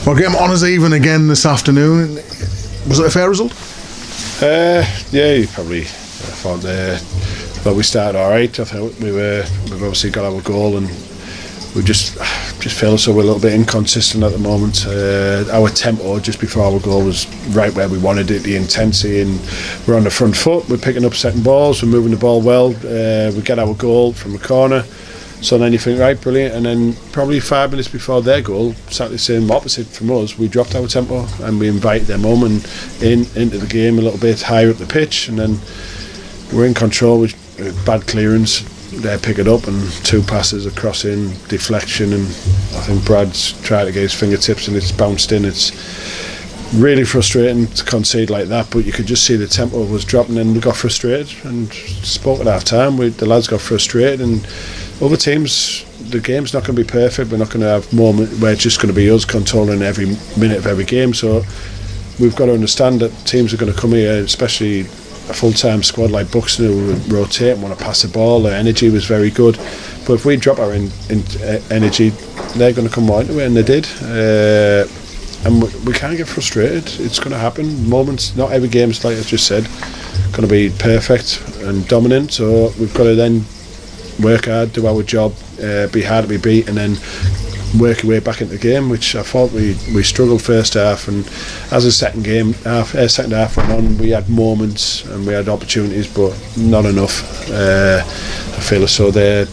Well, Graeme, honours even again this afternoon. Was it a fair result? Yeah, you probably thought we started all right. I thought we've obviously got our goal, and we just feel as though we're a little bit inconsistent at the moment. Our tempo just before our goal was right where we wanted it, the intensity, and we're on the front foot. We're picking up second balls, we're moving the ball well. We get our goal from a corner. So then you think, right, brilliant, and then probably 5 minutes before their goal, exactly the same opposite from us, we dropped our tempo and we invited them home and into the game a little bit higher up the pitch, and then we're in control with bad clearance. They pick it up and 2 passes across in, deflection, and I think Brad's tried to get his fingertips and it's bounced in. It's really frustrating to concede like that, but you could just see the tempo was dropping and we got frustrated and spoke at half time. The lads got frustrated, and other teams, the game's not going to be perfect. We're not going to have moment where it's just going to be us controlling every minute of every game. So we've got to understand that teams are going to come here, especially a full-time squad like Buxton, who would rotate and want to pass the ball. Their energy was very good, but if we drop our energy, they're going to come right into it, and they did. And we can't get frustrated. It's going to happen. Moments, not every game's, like I just said, going to be perfect and dominant. So we've got to then work hard, do our job, be hard to be beat, and then work your way back into the game, which I thought we struggled first half, and as the second half went on, we had moments and we had opportunities, but not enough. I feel as though they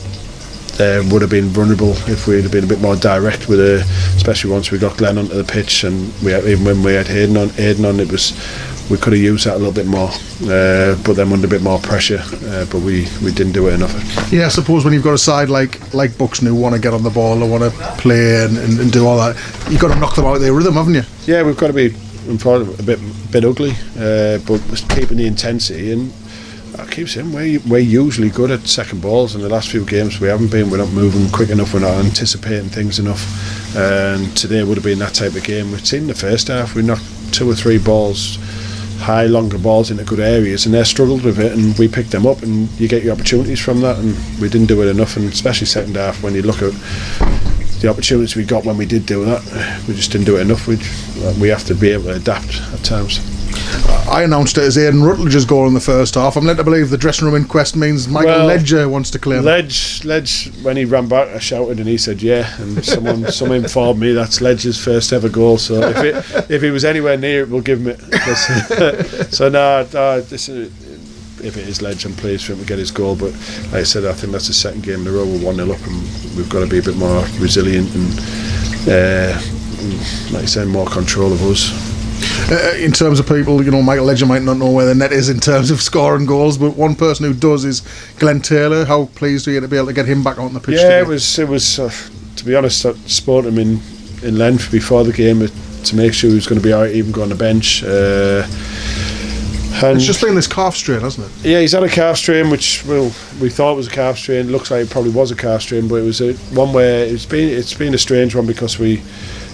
would have been vulnerable if we'd have been a bit more direct with it, especially once we got Glenn onto the pitch, and even when we had Hayden on, we could have used that a little bit more, but then under a bit more pressure, but we didn't do it enough. Yeah, I suppose when you've got a side like Buxton who want to get on the ball, who want to play and do all that, you've got to knock them out of their rhythm, haven't you? Yeah, we've got to be a bit ugly, but keeping the intensity. And I keep saying we're usually good at second balls. In the last few games we haven't been. We're not moving quick enough, we're not anticipating things enough, and today would have been that type of game. We've seen in the first half we knocked 2 or 3 balls, high, longer balls into good areas, and they struggled with it, and we picked them up, and you get your opportunities from that, and we didn't do it enough. And especially second half, when you look at the opportunities we got when we did do that, we just didn't do it enough. We have to be able to adapt at times. I announced it as Aidan Rutledge's goal in the first half. I'm led to believe the dressing room inquest means Michael Ledger wants to claim. Ledge, when he ran back, I shouted and he said yeah, and someone informed me that's Ledger's first ever goal. So if he was anywhere near it, we'll give him it. So if it is Ledge, I'm pleased for him to get his goal. But like I said, I think that's the second game in a row we're 1-0 up, and we've got to be a bit more resilient and like I said, more control of us. In terms of people, Michael Ledger might not know where the net is in terms of scoring goals, but one person who does is Glenn Taylor. How pleased are you to be able to get him back on the pitch today? It was to be honest, I spoke to him in length before the game to make sure he was going to be alright, even go on the bench. And it's just been this calf strain, hasn't it? Yeah, he's had a calf strain, which we thought was a calf strain. Looks like it probably was a calf strain, but it was one where it's been a strange one, because we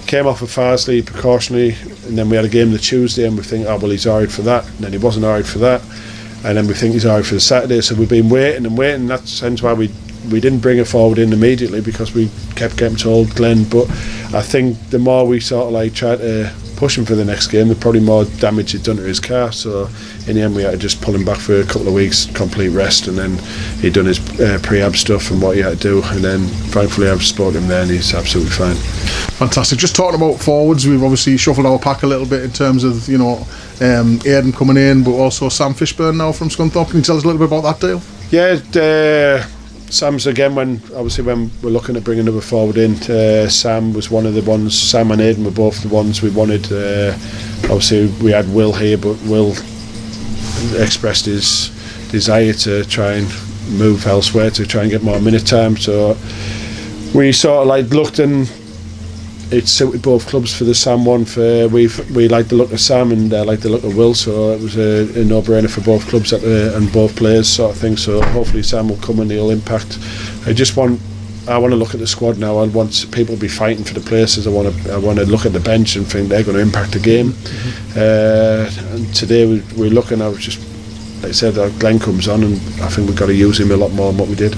came off of Farsley precautionary, and then we had a game the Tuesday, and we think, oh well, he's alright for that, and then he wasn't alright for that, and then we think he's alright for the Saturday. So we've been waiting and waiting. That's hence why we didn't bring it forward in immediately, because we kept getting told Glenn. But I think the more we sort of like tried to push him for the next game, the probably more damage he'd done to his calf. So in the end we had to just pull him back for a couple of weeks, complete rest, and then he'd done his pre-ab stuff and what he had to do, and then thankfully I've spoken to him there and he's absolutely fine. Fantastic. Just talking about forwards, we've obviously shuffled our pack a little bit in terms of Aidan coming in, but also Sam Fishburn now from Scunthorpe. Can you tell us a little bit about that deal? Yeah, Sam's again, when we're looking at bringing another forward in, Sam was one of the ones. Sam and Aidan were both the ones we wanted. Obviously we had Will here, but Will expressed his desire to try and move elsewhere to try and get more minute time. So we sort of like looked, and it suited both clubs for the Sam one. We like the look of Sam and like the look of Will, so it was a no-brainer for both clubs and both players, sort of thing. So hopefully Sam will come and he'll impact. I want to look at the squad now. I want people to be fighting for the places. I want to look at the bench and think they're going to impact the game. And today we're looking. I was just, like I said, Glenn comes on, and I think we've got to use him a lot more than what we did.